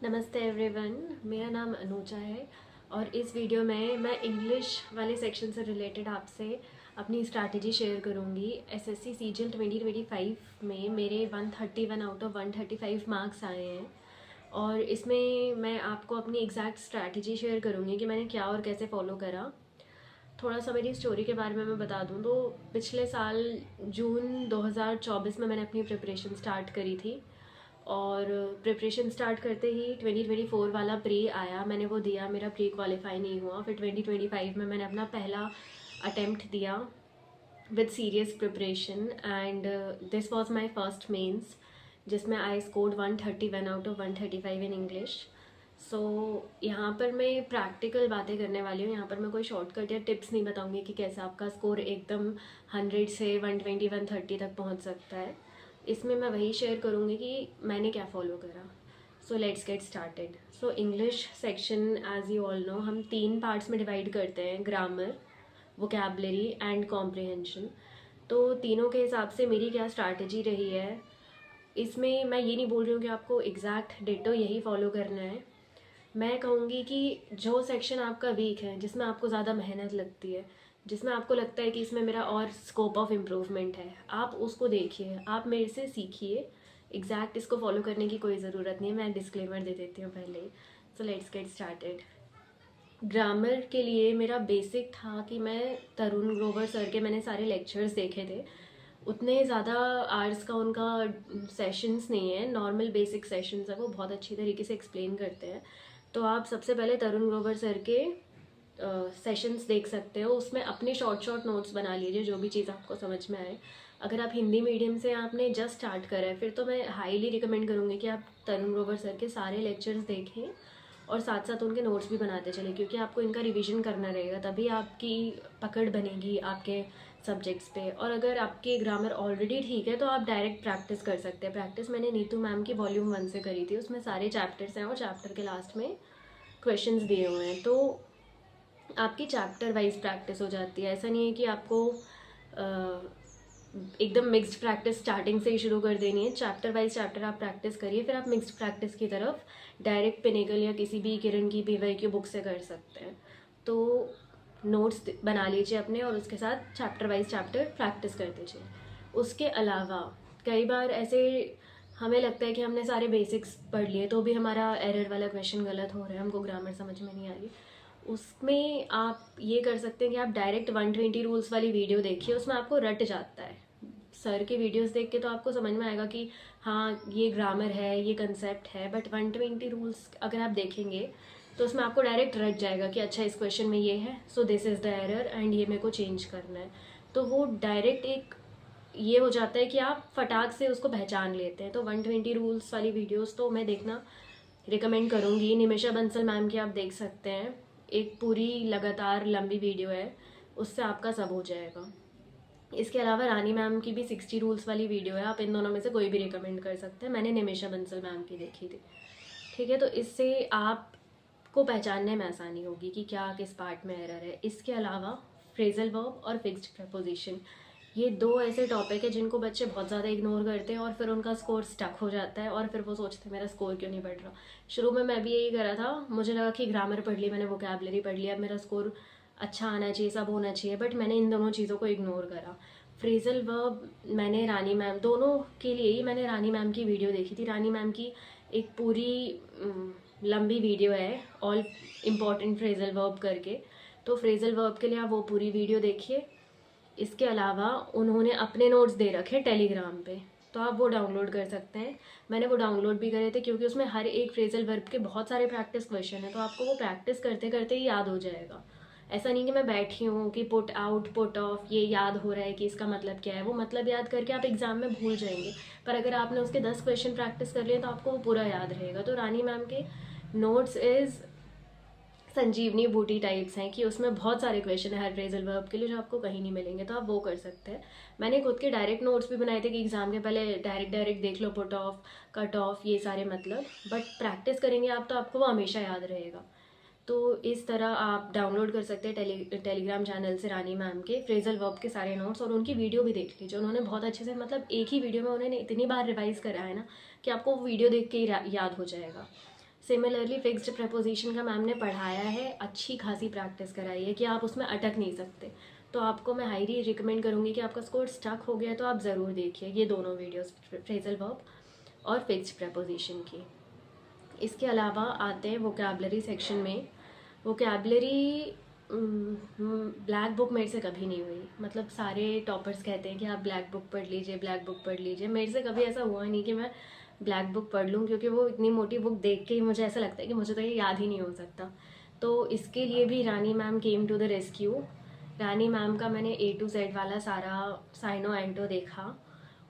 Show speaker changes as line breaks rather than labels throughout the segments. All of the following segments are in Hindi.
नमस्ते एवरीवन, मेरा नाम अनुजा है और इस वीडियो में मैं इंग्लिश वाले सेक्शन से रिलेटेड आपसे अपनी स्ट्रैटेजी शेयर करूंगी। एसएससी सीजीएल 2025 में मेरे 131 आउट ऑफ 135 मार्क्स आए हैं और इसमें मैं आपको अपनी एग्जैक्ट स्ट्रैटेजी शेयर करूंगी कि मैंने क्या और कैसे फॉलो करा। थोड़ा सा मेरी स्टोरी के बारे में मैं बता दूं तो पिछले साल जून 2024 में मैंने अपनी प्रिपरेशन स्टार्ट करी थी और प्रिपरेशन स्टार्ट करते ही 2024 वाला प्री आया, मैंने वो दिया, मेरा प्री क्वालिफाई नहीं हुआ। फिर 2025 में मैंने अपना पहला अटेम्प्ट दिया with serious preparation and this was my first mains जिसमें I scored 131 out of 135 in English. So यहाँ पर मैं प्रैक्टिकल बातें करने वाली हूँ। यहाँ पर मैं कोई शॉर्टकट या टिप्स नहीं बताऊँगी कि कैसे आपका स्कोर एकदम 100 से 120 130 तक पहुँच सकता है। इसमें मैं वही शेयर करूँगी कि मैंने क्या फॉलो करा। So let's get started. So English section as you all know हम 3 पार्ट्स में डिवाइड करते हैं, ग्रामर, वोकैबलरी एंड कॉम्प्रिहेंशन। तो तीनों के हिसाब से मेरी क्या स्ट्रैटेजी रही है, इसमें मैं ये नहीं बोल रही हूँ कि आपको एग्जैक्ट डिटो यही फॉलो करना है। मैं कहूँगी कि जो सेक्शन आपका वीक है, जिसमें आपको ज़्यादा मेहनत लगती है, जिसमें आपको लगता है कि इसमें मेरा और स्कोप ऑफ इम्प्रूवमेंट है, आप उसको देखिए, आप मेरे से सीखिए। एग्जैक्ट इसको फॉलो करने की कोई ज़रूरत नहीं है, मैं डिस्क्लेमर दे देती हूँ पहले ही। So let's get started. Grammar के लिए मेरा बेसिक था कि मैं तरुण ग्रोवर सर के मैंने सारे लेक्चर्स देखे थे। उतने ज़्यादा आवर्स का उनका सेशंस नहीं है, नॉर्मल बेसिक सेशंस है, वो बहुत अच्छी तरीके से एक्सप्लेन करते हैं। तो आप सबसे पहले तरुण ग्रोवर सर के सेशंस देख सकते हो, उसमें अपने शॉर्ट शॉर्ट नोट्स बना लीजिए जो भी चीज़ आपको समझ में आए। अगर आप हिंदी मीडियम से आपने जस्ट स्टार्ट करा है फिर तो मैं हाईली रिकमेंड करूँगी कि आप तरुण ग्रोवर सर के सारे लेक्चर्स देखें और साथ साथ उनके नोट्स भी बनाते चले, क्योंकि आपको इनका रिवीजन करना रहेगा, तभी आपकी पकड़ बनेगी आपके सब्जेक्ट्स पे। और अगर आपकी ग्रामर ऑलरेडी ठीक है तो आप डायरेक्ट प्रैक्टिस कर सकते हैं। प्रैक्टिस मैंने नीतू मैम की वॉल्यूम 1 से करी थी, उसमें सारे चैप्टर्स हैं और चैप्टर के लास्ट में क्वेश्चंस दिए हुए हैं, तो आपकी चैप्टर वाइज प्रैक्टिस हो जाती है। ऐसा नहीं है कि आपको एकदम मिक्स्ड प्रैक्टिस स्टार्टिंग से ही शुरू कर देनी है। चैप्टर वाइज चैप्टर आप प्रैक्टिस करिए, फिर आप मिक्स्ड प्रैक्टिस की तरफ डायरेक्ट पिनेकल या किसी भी किरण की पीवाई की बुक से कर सकते हैं। तो नोट्स बना लीजिए अपने और उसके साथ चैप्टर वाइज चैप्टर प्रैक्टिस कर दीजिए। उसके अलावा कई बार ऐसे हमें लगता है कि हमने सारे बेसिक्स पढ़ लिए तो भी हमारा एरर वाला क्वेश्चन गलत हो रहा है, हमको ग्रामर समझ में नहीं आ रही। उसमें आप ये कर सकते हैं कि आप डायरेक्ट 120 रूल्स वाली वीडियो देखिए, उसमें आपको रट जाता है। सर के वीडियोस देख के तो आपको समझ में आएगा कि हाँ ये ग्रामर है, ये कंसेप्ट है, बट 120 रूल्स अगर आप देखेंगे तो उसमें आपको डायरेक्ट रट जाएगा कि अच्छा इस क्वेश्चन में ये है, so this is the error and ये मेरे को चेंज करना है। तो वो डायरेक्ट एक ये हो जाता है कि आप फटाक से उसको पहचान लेते हैं। तो 120 रूल्स वाली वीडियोस तो मैं देखना रिकमेंड करूँगी। निमिषा बंसल मैम की आप देख सकते हैं, एक पूरी लगातार लंबी वीडियो है, उससे आपका सब हो जाएगा। इसके अलावा रानी मैम की भी 60 रूल्स वाली वीडियो है, आप इन दोनों में से कोई भी रिकमेंड कर सकते हैं। मैंने निमिषा बंसल मैम की देखी थी, ठीक है। तो इससे आपको पहचानने में आसानी होगी कि क्या किस पार्ट में एरर है। इसके अलावा फ्रेजल वर्ब और फिक्स्ड प्रपोजिशन, ये दो ऐसे टॉपिक है जिनको बच्चे बहुत ज़्यादा इग्नोर करते हैं और फिर उनका स्कोर स्टक हो जाता है और फिर वो सोचते हैं मेरा स्कोर क्यों नहीं बढ़ रहा। शुरू में मैं भी यही करा था, मुझे लगा कि ग्रामर पढ़ ली मैंने, वोकैबलरी पढ़ लिया, अब मेरा स्कोर अच्छा आना चाहिए, सब होना चाहिए, बट मैंने इन दोनों चीज़ों को इग्नोर करा। फ्रेजल वर्ब मैंने रानी मैम, दोनों के लिए ही मैंने रानी मैम की वीडियो देखी थी। रानी मैम की एक पूरी लंबी वीडियो है, ऑल इम्पॉर्टेंट फ्रेजल वर्ब करके, तो फ्रेजल वर्ब के लिए आप वो पूरी वीडियो देखिए। इसके अलावा उन्होंने अपने नोट्स दे रखे टेलीग्राम पे, तो आप वो डाउनलोड कर सकते हैं। मैंने वो डाउनलोड भी करे थे क्योंकि उसमें हर एक फ्रेजल वर्ब के बहुत सारे प्रैक्टिस क्वेश्चन है, तो आपको वो प्रैक्टिस करते करते ही याद हो जाएगा। ऐसा नहीं कि मैं बैठी हूँ कि पुट आउट पुट ऑफ ये याद हो रहा है कि इसका मतलब क्या है, वो मतलब याद करके आप एग्जाम में भूल जाएंगे। पर अगर आपने उसके 10 क्वेश्चन प्रैक्टिस कर लिए तो आपको वो पूरा याद रहेगा। तो रानी मैम के नोट्स इज़ संजीवनी बूटी टाइप्स हैं कि उसमें बहुत सारे क्वेश्चन है हर फ्रेजल वर्ब के लिए जो आपको कहीं नहीं मिलेंगे, तो आप वो कर सकते हैं। मैंने खुद के डायरेक्ट नोट्स भी बनाए थे कि एग्जाम के पहले डायरेक्ट देख लो, पुट ऑफ, कट ऑफ, ये सारे मतलब, बट प्रैक्टिस करेंगे आप तो आपको वो हमेशा याद रहेगा। तो इस तरह आप डाउनलोड कर सकते हैं टेलीग्राम चैनल से रानी मैम के फ्रेजल वर्ब के सारे नोट्स, और उनकी वीडियो भी देख लीजिए। उन्होंने बहुत अच्छे से, मतलब एक ही वीडियो में उन्होंने इतनी बार रिवाइज करा है ना कि आपको वो वीडियो देख के ही याद हो जाएगा। सिमिलरली फिक्स्ड प्रपोजिशन का मैम ने पढ़ाया है, अच्छी खासी प्रैक्टिस कराई है कि आप उसमें अटक नहीं सकते। तो आपको मैं हाईली रिकमेंड करूँगी कि आपका स्कोर स्टक हो गया तो आप ज़रूर देखिए ये दोनों वीडियोस, फ्रेजल वर्ब और फिक्स्ड प्रपोजिशन की। इसके अलावा आते हैं वोकैबलरी सेक्शन में। वोकैबलरी ब्लैक बुक मेरे से कभी नहीं हुई, मतलब सारे टॉपर्स कहते हैं कि आप ब्लैक बुक पढ़ लीजिए, ब्लैक बुक पढ़ लीजिए। मेरे से कभी ऐसा हुआ नहीं कि मैं ब्लैक बुक पढ़ लूँ, क्योंकि वो इतनी मोटी बुक देख के ही मुझे ऐसा लगता है कि मुझे तो ये याद ही नहीं हो सकता। तो इसके लिए भी Rani ma'am came to the rescue. Rani ma'am का मैंने A to Z वाला सारा साइनो एंटो देखा।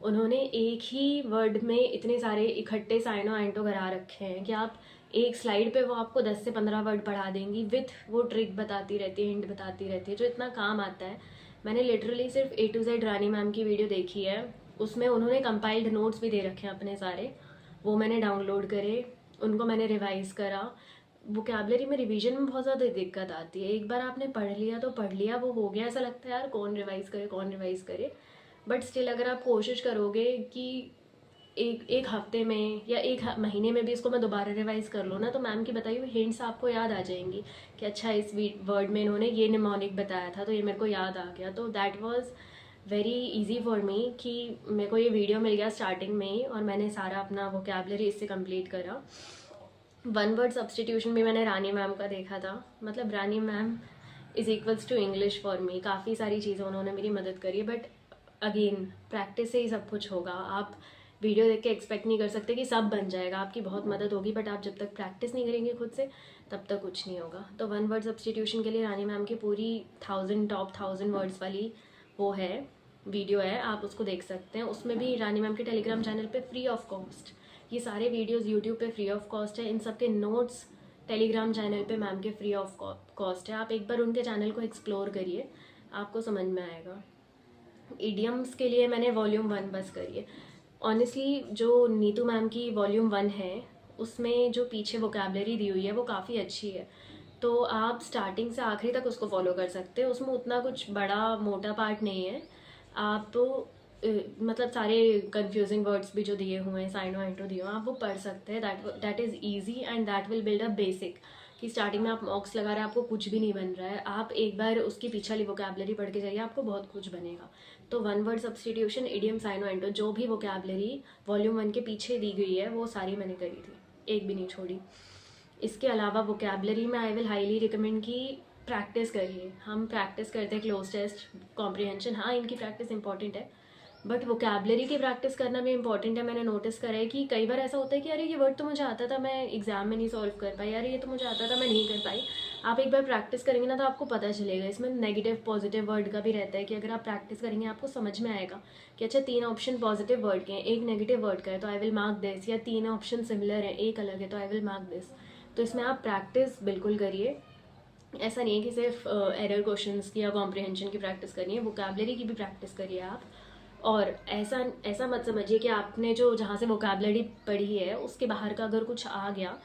उन्होंने एक ही वर्ड में इतने सारे इकट्ठे साइनो एंटो करा रखे हैं कि आप एक स्लाइड पे वो आपको 10 से 15 वर्ड पढ़ा देंगी, विथ वो ट्रिक बताती रहती है, हिंट बताती रहती है, जो इतना काम आता है। मैंने लिटरली सिर्फ A to Z Rani ma'am की वीडियो देखी है, उसमें उन्होंने कंपाइल्ड नोट्स भी दे रखे हैं अपने सारे, वो मैंने डाउनलोड करे, उनको मैंने रिवाइज़ करा। वोकैबलरी में रिवीजन में बहुत ज़्यादा दिक्कत आती है, एक बार आपने पढ़ लिया तो पढ़ लिया, वो हो गया, ऐसा लगता है यार कौन रिवाइज़ करे कौन रिवाइज़ करे। बट स्टिल अगर आप कोशिश करोगे कि एक हफ्ते में या एक महीने में भी इसको मैं दोबारा रिवाइज कर लूँ ना, तो मैम की बताई हुई हिंट्स आपको याद आ जाएंगी कि अच्छा इस वर्ड में इन्होंने ये निमोनिक बताया था तो ये मेरे को याद आ गया। तो that was very easy for me कि मेरे को ये वीडियो मिल गया स्टार्टिंग में ही और मैंने सारा अपना वोकैबलरी इससे कंप्लीट करा। वन वर्ड सब्सटीट्यूशन भी मैंने रानी मैम का देखा था, मतलब Rani ma'am is equals to English for me. काफ़ी सारी चीज़ें उन्होंने मेरी मदद करी, बट अगेन प्रैक्टिस से ही सब कुछ होगा। आप वीडियो देख के एक्सपेक्ट नहीं कर सकते कि सब बन जाएगा, आपकी बहुत मदद होगी, बट आप जब तक प्रैक्टिस नहीं करेंगे खुद से तब तक कुछ नहीं होगा। तो वन वर्ड सब्सटीट्यूशन के लिए रानी मैम की पूरी टॉप 1000 वर्ड्स वाली वो है वीडियो है, आप उसको देख सकते हैं। उसमें भी रानी मैम के टेलीग्राम चैनल पे फ्री ऑफ कॉस्ट, ये सारे वीडियोस यूट्यूब पे फ्री ऑफ कॉस्ट है, इन सब के नोट्स टेलीग्राम चैनल पे मैम के फ्री ऑफ कॉस्ट है। आप एक बार उनके चैनल को एक्सप्लोर करिए, आपको समझ में आएगा। इडियम्स के लिए मैंने वॉल्यूम 1 बस करी है। ऑनेस्टली जो नीतू मैम की वॉल्यूम 1 है उसमें जो पीछे वोकैबलरी दी हुई है वो काफ़ी अच्छी है, तो आप स्टार्टिंग से आखिरी तक उसको फॉलो कर सकते हैं। उसमें उतना कुछ बड़ा मोटा पार्ट नहीं है, आप तो मतलब सारे कंफ्यूजिंग वर्ड्स भी जो दिए हुए हैं, साइनो एंटो दिए हुए हैं, आप वो पढ़ सकते हैं। That is easy and that will build a basic, कि स्टार्टिंग में आप मॉक्स लगा रहे हैं, आपको कुछ भी नहीं बन रहा है, आप एक बार उसकी पीछे वाली वोकैबलरी पढ़ के जाइए, आपको बहुत कुछ बनेगा। तो one word substitution, idiom, syno anto, जो भी वोकैबलरी वॉल्यूम 1 के पीछे दी गई है वो सारी मैंने करी थी, एक भी नहीं छोड़ी। इसके अलावा वोकैबलरी में आई विल हाईली रिकमेंड कि प्रैक्टिस करिए। हम प्रैक्टिस करते हैं क्लोज टेस्ट, कॉम्प्रिहेंशन, हाँ इनकी प्रैक्टिस इंपॉर्टेंट है, बट वोकैबलरी की प्रैक्टिस करना भी इंपॉर्टेंट है। मैंने नोटिस करा है कि कई बार ऐसा होता है कि अरे ये वर्ड तो मुझे आता था, मैं एग्जाम में नहीं सॉल्व कर पाई, अरे ये तो मुझे आता था, मैं नहीं कर पाई। आप एक बार प्रैक्टिस करेंगे ना तो आपको पता चलेगा। इसमें नेगेटिव पॉजिटिव वर्ड का भी रहता है कि अगर आप प्रैक्टिस करेंगे आपको समझ में आएगा कि अच्छा 3 ऑप्शन पॉजिटिव वर्ड के हैं, एक नेगेटिव वर्ड का है तो आई विल मार्क दिस, या 3 ऑप्शन सिमिलर है एक अलग है तो आई विल मार्क दिस। तो इसमें आप प्रैक्टिस बिल्कुल करिए। ऐसा नहीं है कि सिर्फ एरर क्वेश्चंस की या कॉम्प्रिहेंशन की प्रैक्टिस करनी है, वोकैबलरी की भी प्रैक्टिस करिए आप। और ऐसा मत समझिए कि आपने जो जहाँ से वोकैबलरी पढ़ी है उसके बाहर का अगर कुछ आ गया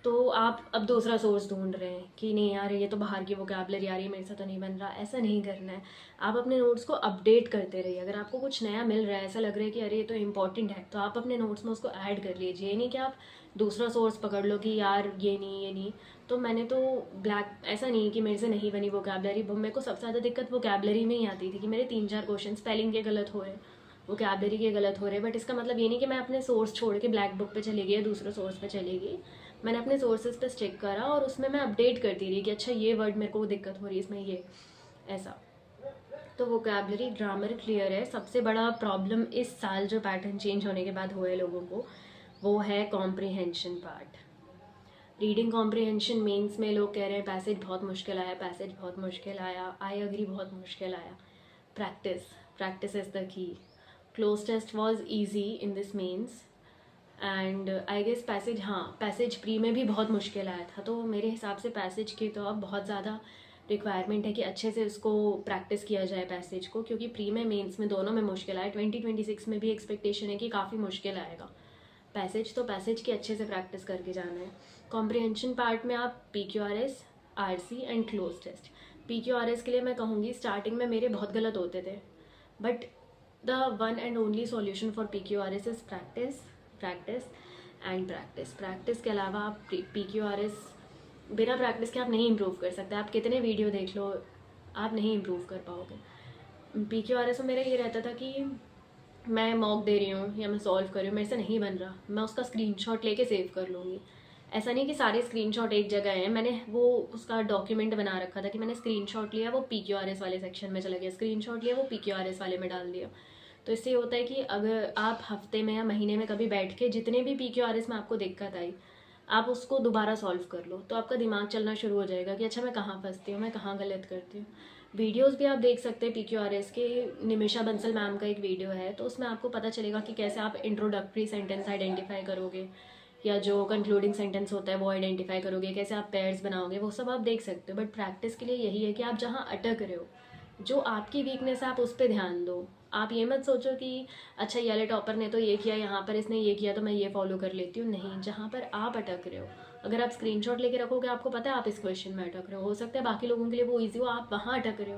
तो आप अब दूसरा सोर्स ढूंढ रहे हैं कि नहीं यार ये तो बाहर की वोकैबलरी आ रही है, मेरे से तो नहीं बन रहा। ऐसा नहीं करना है, आप अपने नोट्स को अपडेट करते रहिए। अगर आपको कुछ नया मिल रहा है, ऐसा लग रहा है कि अरे ये तो इंपॉर्टेंट है, तो आप अपने नोट्स में उसको ऐड कर लीजिए। ये नहीं कि आप दूसरा सोर्स पकड़ लो कि यार ये नहीं। तो मैंने तो ऐसा नहीं कि मेरे से नहीं बनी वोकैबलरी, मेरे को सबसे ज़्यादा दिक्कत वोकैबलरी में ही आती थी कि मेरे 3-4 क्वेश्चन स्पेलिंग के गलत हो रहे, वोकैबलरी के गलत हो रहे। बट इसका मतलब ये नहीं कि मैं अपने सोर्स छोड़ के ब्लैक बुक पे चली गई या दूसरे सोर्स पे चली गई। मैंने अपने सोर्सेज पे स्टिक करा और उसमें मैं अपडेट करती रही कि अच्छा ये वर्ड मेरे को दिक्कत हो रही है इसमें, ये ऐसा। तो वोकैबलरी, ग्रामर क्लियर है। सबसे बड़ा प्रॉब्लम इस साल जो पैटर्न चेंज होने के बाद हुआ है लोगों को, वो है comprehension part. Reading comprehension mains में लोग कह रहे हैं पैसेज बहुत मुश्किल आया, पैसेज बहुत मुश्किल आया, आई अग्री बहुत मुश्किल आया। Practice is the key. Cloze test was easy in this mains and I guess passage, हाँ पैसेज प्री में भी बहुत मुश्किल आया था। तो मेरे हिसाब से पैसेज की तो अब बहुत ज़्यादा रिक्वायरमेंट है कि अच्छे से उसको प्रैक्टिस किया जाए पैसेज को, क्योंकि प्री में मेंस में दोनों में मुश्किल आया। 2026 में भी एक्सपेक्टेशन है कि काफ़ी मुश्किल आएगा पैसेज, तो पैसेज की अच्छे से प्रैक्टिस करके जाना है। कॉम्प्रिहेंशन पार्ट में आप PQRS, RC and cloze test. PQRS के लिए मैं कहूँगी स्टार्टिंग में मेरे बहुत गलत होते थे, but the one and only solution for PQRS is practice. And practice के अलावा आप PQRS बिना प्रैक्टिस के आप नहीं इम्प्रूव कर सकते। आप कितने वीडियो देख लो, आप नहीं इम्प्रूव कर पाओगे। PQRS में मेरा ये रहता था कि मैं मॉक दे रही हूँ या मैं सॉल्व कर रही हूँ, मेरे से नहीं बन रहा, मैं उसका स्क्रीनशॉट लेके सेव कर लूँगी। ऐसा नहीं कि सारे स्क्रीनशॉट एक जगह हैं, मैंने वो उसका डॉक्यूमेंट बना रखा था कि मैंने स्क्रीनशॉट लिया, वो PQRS वाले सेक्शन में चला गया, स्क्रीनशॉट लिया, वो PQRS वाले में डाल दिया। तो इससे होता है कि अगर आप हफ्ते में या महीने में कभी बैठ के जितने भी PQRS में आपको दिक्कत आई, आप उसको दोबारा सॉल्व कर लो, तो आपका दिमाग चलना शुरू हो जाएगा कि अच्छा मैं कहाँ फंसती हूँ, मैं कहाँ गलत करती हूँ। वीडियोस भी आप देख सकते हैं PQRS के, निमिषा बंसल मैम का एक वीडियो है, तो उसमें आपको पता चलेगा कि कैसे आप इंट्रोडक्टरी सेंटेंस आइडेंटिफाई करोगे या जो कंक्लूडिंग सेंटेंस होता है वो आइडेंटिफाई करोगे, कैसे आप पेयर्स बनाओगे, वो सब आप देख सकते हो। बट प्रैक्टिस के लिए यही है कि आप जहाँ अटक रहे हो, जो आपकी वीकनेस है, आप उस पर ध्यान दो। आप ये मत सोचो कि अच्छा ये वाले टॉपर ने तो ये किया, यहाँ पर इसने ये किया तो मैं ये फॉलो कर लेती हूँ। नहीं, जहाँ पर आप अटक रहे हो, अगर आप स्क्रीनशॉट लेके रखोगे, आपको पता है आप इस क्वेश्चन में अटक रहे हो सकता है बाकी लोगों के लिए वो ईजी हो, आप वहाँ अटक रहे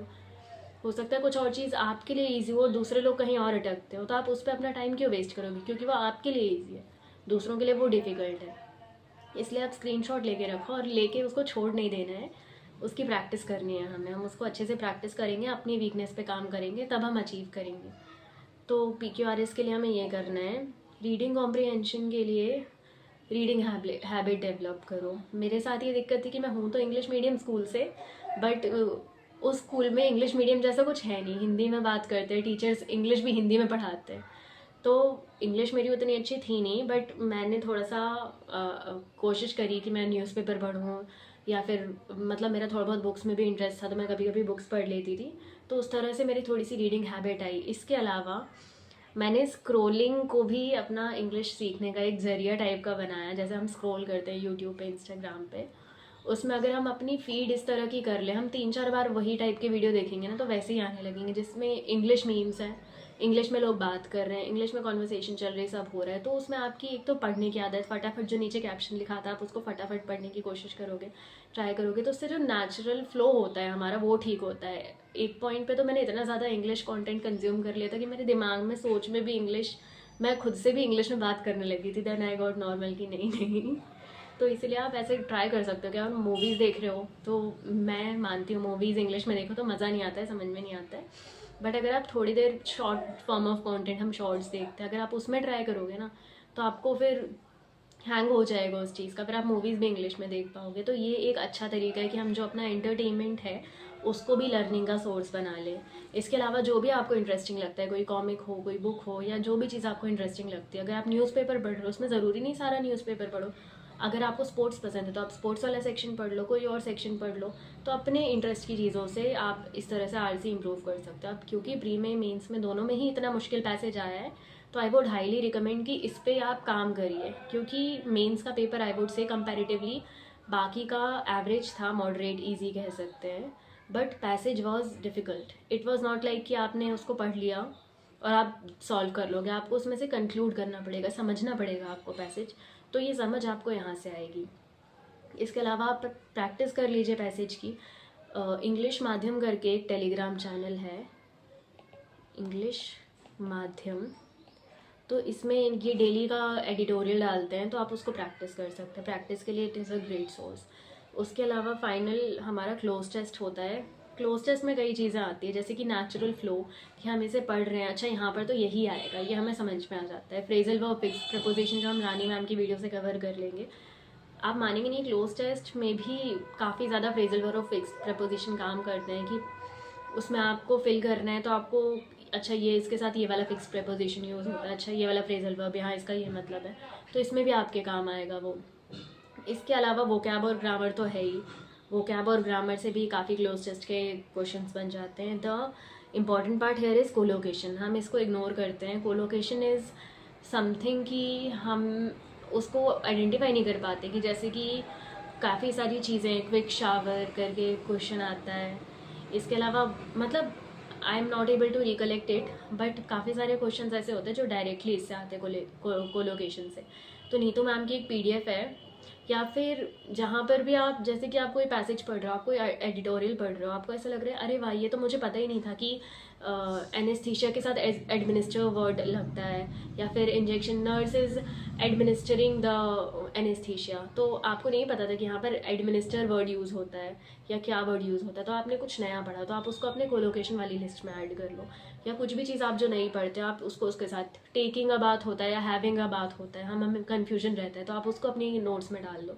हो सकता है कुछ और चीज़ आपके लिए ईजी हो और दूसरे लोग कहीं और अटकते हो, तो आप उस पर अपना टाइम क्यों वेस्ट करोगे, क्योंकि वो आपके लिए ईजी है, दूसरों के लिए वो डिफ़िकल्ट है। इसलिए आप स्क्रीनशॉट लेके रखो और लेके उसको छोड़ नहीं देना है, उसकी प्रैक्टिस करनी है हमें, हम उसको अच्छे से प्रैक्टिस करेंगे, अपनी वीकनेस पे काम करेंगे, तब हम अचीव करेंगे। तो PQRS के लिए हमें ये करना है। रीडिंग कॉम्प्रिहेंशन के लिए रीडिंग हैबिट डेवलप करो। मेरे साथ ये दिक्कत थी कि मैं हूँ तो इंग्लिश मीडियम स्कूल से, बट उस स्कूल में इंग्लिश मीडियम जैसा कुछ है नहीं, हिंदी में बात करते हैं, टीचर्स इंग्लिश भी हिंदी में पढ़ाते हैं, तो इंग्लिश मेरी उतनी अच्छी थी नहीं। बट मैंने थोड़ा सा कोशिश करी कि मैं न्यूज़पेपर पढ़ूँ, या फिर मतलब मेरा थोड़ा बहुत बुक्स में भी इंटरेस्ट था, तो मैं कभी कभी बुक्स पढ़ लेती थी, तो उस तरह से मेरी थोड़ी सी रीडिंग हैबिट आई। इसके अलावा मैंने स्क्रोलिंग को भी अपना इंग्लिश सीखने का एक ज़रिया टाइप का बनाया। जैसे हम स्क्रॉल करते हैं यूट्यूब पे, इंस्टाग्राम पे, उसमें अगर हम अपनी फीड इस तरह की कर लें, हम 3-4 बार वही टाइप के वीडियो देखेंगे ना, तो वैसे ही आने लगेंगे जिसमें इंग्लिश मीम्स हैं, इंग्लिश में लोग बात कर रहे हैं, इंग्लिश में कॉन्वर्सेशन चल रही है, सब हो रहा है। तो उसमें आपकी एक तो पढ़ने की आदत, फटाफट जो नीचे कैप्शन लिखा था आप उसको फटाफट पढ़ने की कोशिश करोगे, ट्राई करोगे, तो उससे जो नेचुरल फ्लो होता है हमारा वो ठीक होता है। एक पॉइंट पे तो मैंने इतना ज़्यादा इंग्लिश कंटेंट कंज्यूम कर लिया था कि मेरे दिमाग में सोच में भी इंग्लिश, मैं खुद से भी इंग्लिश में बात करने लगी थी। देन आई गॉट नॉर्मल कि नहीं। तो इसीलिए आप ऐसे ट्राई कर सकते हो कि आप मूवीज़ देख रहे हो, तो मैं मानती हूँ मूवीज़ इंग्लिश में देखो तो मज़ा नहीं आता है, समझ में नहीं आता है। बट अगर आप थोड़ी देर शॉर्ट फॉर्म ऑफ कंटेंट, हम शॉर्ट्स देखते हैं, अगर आप उसमें ट्राई करोगे ना, तो आपको फिर हैंग हो जाएगा उस चीज़ का, फिर आप मूवीज़ भी इंग्लिश में देख पाओगे। तो ये एक अच्छा तरीका है कि हम जो अपना एंटरटेनमेंट है उसको भी लर्निंग का सोर्स बना लें। इसके अलावा जो भी आपको इंटरेस्टिंग लगता है, कोई कॉमिक हो, कोई बुक हो, या जो भी चीज़ आपको इंटरेस्टिंग लगती है, अगर आप न्यूज़पेपर पढ़ रहे हो, उसमें ज़रूरी नहीं सारा न्यूज़पेपर पढ़ो, अगर आपको स्पोर्ट्स पसंद है तो आप स्पोर्ट्स वाला सेक्शन पढ़ लो, कोई और सेक्शन पढ़ लो। तो अपने इंटरेस्ट की चीज़ों से आप इस तरह से आरसी इंप्रूव कर सकते हो आप, क्योंकि प्री में, मेंस में, दोनों में ही इतना मुश्किल पैसेज आया है, तो आई वुड हाईली रिकमेंड कि इस पर आप काम करिए, क्योंकि मेंस का paper I would say comparatively बाकी का एवरेज था, मॉडरेट ईजी कह सकते हैं, but passage was difficult. It was not like कि आपने उसको पढ़ लिया और आप सॉल्व कर लोगे, आपको उसमें से कंक्लूड करना पड़ेगा, समझना पड़ेगा आपको पैसेज, तो ये समझ आपको यहाँ से आएगी। इसके अलावा आप प्रैक्टिस कर लीजिए पैसेज की। इंग्लिश माध्यम करके एक टेलीग्राम चैनल है, इंग्लिश माध्यम, तो इसमें ये डेली का एडिटोरियल डालते हैं, तो आप उसको प्रैक्टिस कर सकते हैं। प्रैक्टिस के लिए it is a great source. उसके अलावा फाइनल हमारा क्लोज टेस्ट होता है। क्लोज टेस्ट में कई चीज़ें आती है, जैसे कि नेचुरल फ्लो, कि हम इसे पढ़ रहे हैं, अच्छा यहाँ पर तो यही आएगा, ये हमें समझ में आ जाता है। फ्रेजल वर्ब, फिक्स प्रपोजिशन, जो हम रानी मैम की वीडियो से कवर कर लेंगे। आप मानेंगे नहीं, क्लोज टेस्ट में भी काफ़ी ज़्यादा फ्रेजल वर्ब और फिक्स प्रपोजिशन काम करते हैं, कि उसमें आपको फिल करना है, तो आपको अच्छा ये इसके साथ ये वाला फिक्स प्रपोजिशन यूज़ होता है, अच्छा ये वाला फ्रेजल वर्ब यहाँ इसका ये मतलब है, तो इसमें भी आपके काम आएगा वो। इसके अलावा वोकैब और ग्रामर तो है ही, वोकैब और ग्रामर से भी काफ़ी क्लोज टेस्ट के क्वेश्चंस बन जाते हैं। The important part here is collocation, हम इसको इग्नोर करते हैं। कोलोकेशन इज़ समथिंग कि हम उसको आइडेंटिफाई नहीं कर पाते, कि जैसे कि काफ़ी सारी चीज़ें, क्विक शावर करके क्वेश्चन आता है। इसके अलावा मतलब I am not able to recollect it, but काफ़ी सारे क्वेश्चन ऐसे होते हैं जो डायरेक्टली इससे आते हैं, कोलोकेशन से। तो नीतू मैम की एक PDF है, या फिर जहाँ पर भी आप, जैसे कि आप कोई पैसेज पढ़ रहे हो, आप कोई एडिटोरियल पढ़ रहे हो, आपको ऐसा लग रहा है अरे वाह ये तो मुझे पता ही नहीं था कि एनेस्थीशिया के साथ एडमिनिस्टर वर्ड लगता है, या फिर injection nurse is administering the anaesthesia, तो आपको नहीं पता था कि यहाँ पर एडमिनिस्टर वर्ड यूज़ होता है या क्या वर्ड यूज़ होता है, तो आपने कुछ नया पढ़ा तो आप उसको अपने कोलोकेशन वाली लिस्ट में ऐड कर लो, या कुछ भी चीज़ आप जो नहीं पढ़ते आप उसको उसके साथ, टेकिंग अ बात होता है या हैविंग अ बात होता है, हमें कन्फ्यूजन रहता है तो आप उसको अपनी नोट्स में डाल लो।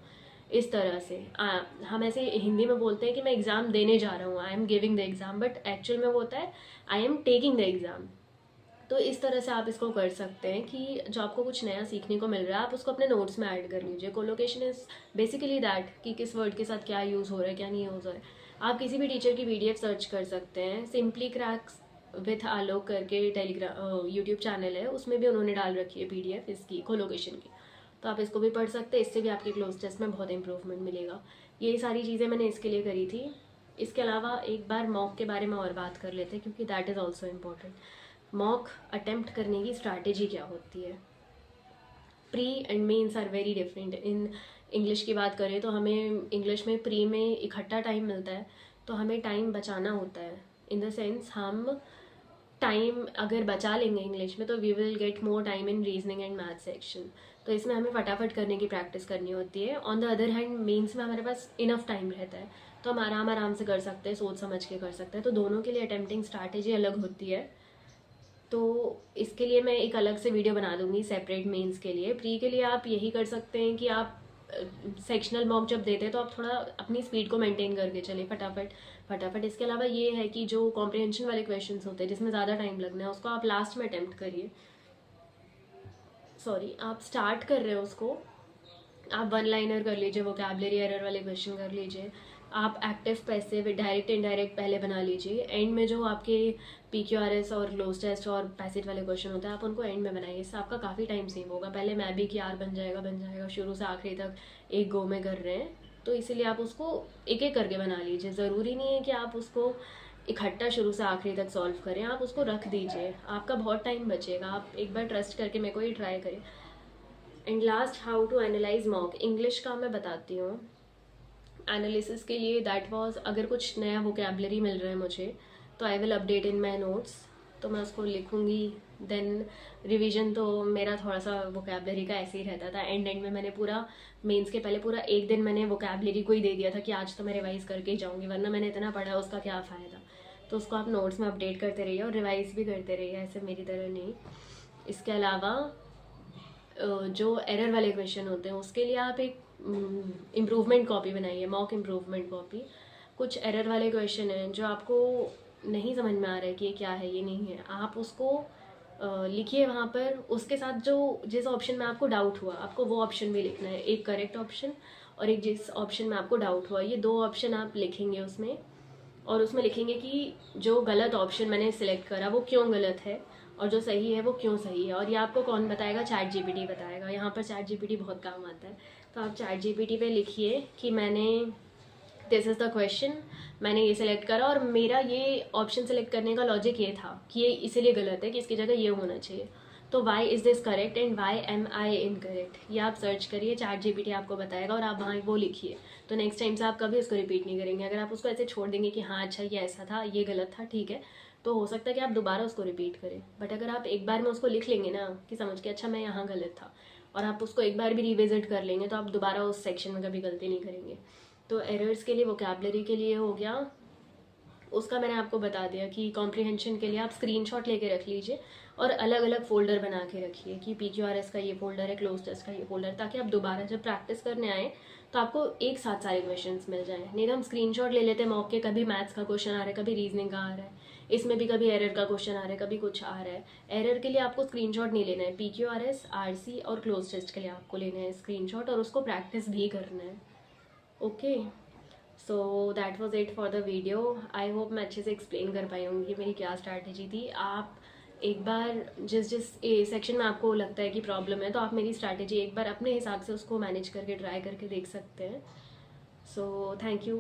इस तरह से हम ऐसे हिंदी में बोलते हैं कि मैं एग्ज़ाम देने जा रहा हूँ, I am giving the exam, but actual में वो होता है I am taking the exam. तो इस तरह से आप इसको कर सकते हैं कि जो आपको कुछ नया सीखने को मिल रहा है आप उसको अपने नोट्स में ऐड कर लीजिए। कोलोकेशन इज़ बेसिकली दैट कि किस वर्ड के साथ क्या यूज़ हो रहा है क्या नहीं यूज़ हो रहा है। आप किसी भी टीचर की PDF सर्च कर सकते हैं, सिंपली क्रैक्स विथ आलोक करके टेलीग्राम यूट्यूब चैनल है, उसमें भी उन्होंने डाल रखी है PDF इसकी कोलोकेशन की, तो आप इसको भी पढ़ सकते हैं। इससे भी आपके क्लोज टेस्ट में बहुत इंप्रूवमेंट मिलेगा। ये सारी चीज़ें मैंने इसके लिए करी थी। इसके अलावा एक बार मॉक के बारे में और बात कर लेते हैं क्योंकि that is also important. Mock attempt करने की स्ट्रैटेजी क्या होती है? Pre and mains are very different. In English की बात करें तो हमें इंग्लिश में प्री में इकट्ठा टाइम मिलता है, तो हमें टाइम बचाना होता है, इन द सेंस हम टाइम अगर बचा लेंगे इंग्लिश में तो we will get more time in reasoning and math section, तो इसमें हमें फटाफट करने की प्रैक्टिस करनी होती है। On the other hand mains में हमारे पास इनफ टाइम रहता है तो हम आराम आराम से कर सकते हैं, सोच समझ के कर सकते हैं, तो दोनों के लिए अटेम्प्टिंग स्ट्रैटेजी अलग होती है। तो इसके लिए मैं एक अलग से वीडियो बना दूंगी सेपरेट मेंस के लिए। प्री के लिए आप यही कर सकते हैं कि आप सेक्शनल मॉक जब देते हैं तो आप थोड़ा अपनी स्पीड को मेंटेन करके चले फटाफट। इसके अलावा ये है कि जो कॉम्प्रिहेंशन वाले क्वेश्चंस होते हैं जिसमें ज़्यादा टाइम लगना है उसको आप लास्ट में अटेम्प्ट करिए। आप स्टार्ट कर रहे हो उसको, आप वन लाइनर कर लीजिए, वोकैबुलरी एरर वाले क्वेश्चन कर लीजिए, आप एक्टिव पैसिव डायरेक्ट इनडायरेक्ट पहले बना लीजिए, एंड में जो आपके PQRS और क्लोज टेस्ट और पैसिव वाले क्वेश्चन होते हैं आप उनको एंड में बनाइए। इससे आपका काफ़ी टाइम सेव होगा। पहले मैं भी कि यार बन जाएगा शुरू से आखिरी तक एक गो में कर रहे हैं, तो इसीलिए आप उसको एक एक करके बना लीजिए। ज़रूरी नहीं है कि आप उसको इकट्ठा शुरू से आखिरी तक सॉल्व करें, आप उसको रख दीजिए, आपका बहुत टाइम बचेगा। आप एक बार ट्रस्ट करके मेरे को ही ट्राई करें। And last, how to analyse mock. English का मैं बताती हूँ एनालिसिस के लिए। दैट वाज, अगर कुछ नया वोकैबुलरी मिल रहा है मुझे तो I will update in my notes, तो मैं उसको लिखूँगी। देन रिवीजन तो मेरा थोड़ा सा वोकैबुलरी का ऐसे ही रहता था। एंड में मैंने पूरा मेंस के पहले पूरा एक दिन मैंने वोकैबुलरी को ही दे दिया था कि आज तो मैं रिवाइज करके ही जाऊँगी, वरना मैंने इतना पढ़ा उसका क्या फ़ायदा। तो उसको आप नोट्स में अपडेट करते रहिए और रिवाइज भी करते रहिए, ऐसे मेरी तरह नहीं। इसके अलावा जो एरर वाले क्वेश्चन होते हैं उसके लिए आप एक इम्प्रूवमेंट कॉपी बनाइए, मॉक इम्प्रूवमेंट कॉपी। कुछ एरर वाले क्वेश्चन हैं जो आपको नहीं समझ में आ रहा है कि ये क्या है ये नहीं है, आप उसको लिखिए वहाँ पर। उसके साथ जो जिस ऑप्शन में आपको डाउट हुआ आपको वो ऑप्शन भी लिखना है, एक करेक्ट ऑप्शन और एक जिस ऑप्शन में आपको डाउट हुआ, ये 2 ऑप्शन आप लिखेंगे उसमें। और उसमें लिखेंगे कि जो गलत ऑप्शन मैंने सिलेक्ट करा वो क्यों गलत है और जो सही है वो क्यों सही है। और ये आपको कौन बताएगा? ChatGPT बताएगा। यहाँ पर ChatGPT बहुत काम आता है, तो आप ChatGPT पे लिखिए कि मैंने दिस इज़ द क्वेश्चन, मैंने ये सिलेक्ट करा और मेरा ये ऑप्शन सेलेक्ट करने का लॉजिक ये था कि ये इसीलिए गलत है कि इसकी जगह ये होना चाहिए, तो why is this correct and why am I incorrect. ये आप सर्च करिए, ChatGPT आपको बताएगा और आप वहाँ वो लिखिए, तो नेक्स्ट टाइम से आप कभी उसको रिपीट नहीं करेंगे। अगर आप उसको ऐसे छोड़ देंगे कि हाँ अच्छा ये ऐसा था ये गलत था ठीक है, तो हो सकता है कि आप दोबारा उसको रिपीट करें। बट अगर आप एक बार में उसको लिख लेंगे ना कि समझ के अच्छा मैं यहाँ गलत था, और आप उसको एक बार भी रिविजिट कर लेंगे तो आप दोबारा उस सेक्शन में कभी गलती नहीं करेंगे। तो एरर्स के लिए वोकैबुलरी के लिए हो गया, उसका मैंने आपको बता दिया कि कॉम्प्रिहेंशन के लिए आप स्क्रीनशॉट लेके रख लीजिए और अलग अलग फोल्डर बना के रखिए कि PQRS का ये फोल्डर है, क्लोज टेस्ट का ये फोल्डर, ताकि आप दोबारा जब प्रैक्टिस करने आए तो आपको एक साथ सारे क्वेश्चंस मिल जाएं। नहीं तो हम स्क्रीनशॉट ले लेते हैं मॉक के, कभी मैथ्स का क्वेश्चन आ रहा है, कभी रीजनिंग का आ रहा है, इसमें भी कभी एरर का क्वेश्चन आ रहा है, कभी कुछ आ रहा है। एरर के लिए आपको स्क्रीनशॉट नहीं लेना है, PQRS, RC और क्लोज टेस्ट के लिए आपको लेना है स्क्रीनशॉट और उसको प्रैक्टिस भी करना है। Okay, so that was it for the video. I hope मैं अच्छे से एक्सप्लेन कर पाई हूँ कि मेरी क्या स्ट्रैटेजी थी। आप एक बार जिस जिस सेक्शन में आपको लगता है कि प्रॉब्लम है तो आप मेरी स्ट्रैटेजी एक बार अपने हिसाब से उसको मैनेज करके ट्राई करके देख सकते हैं। So thank you.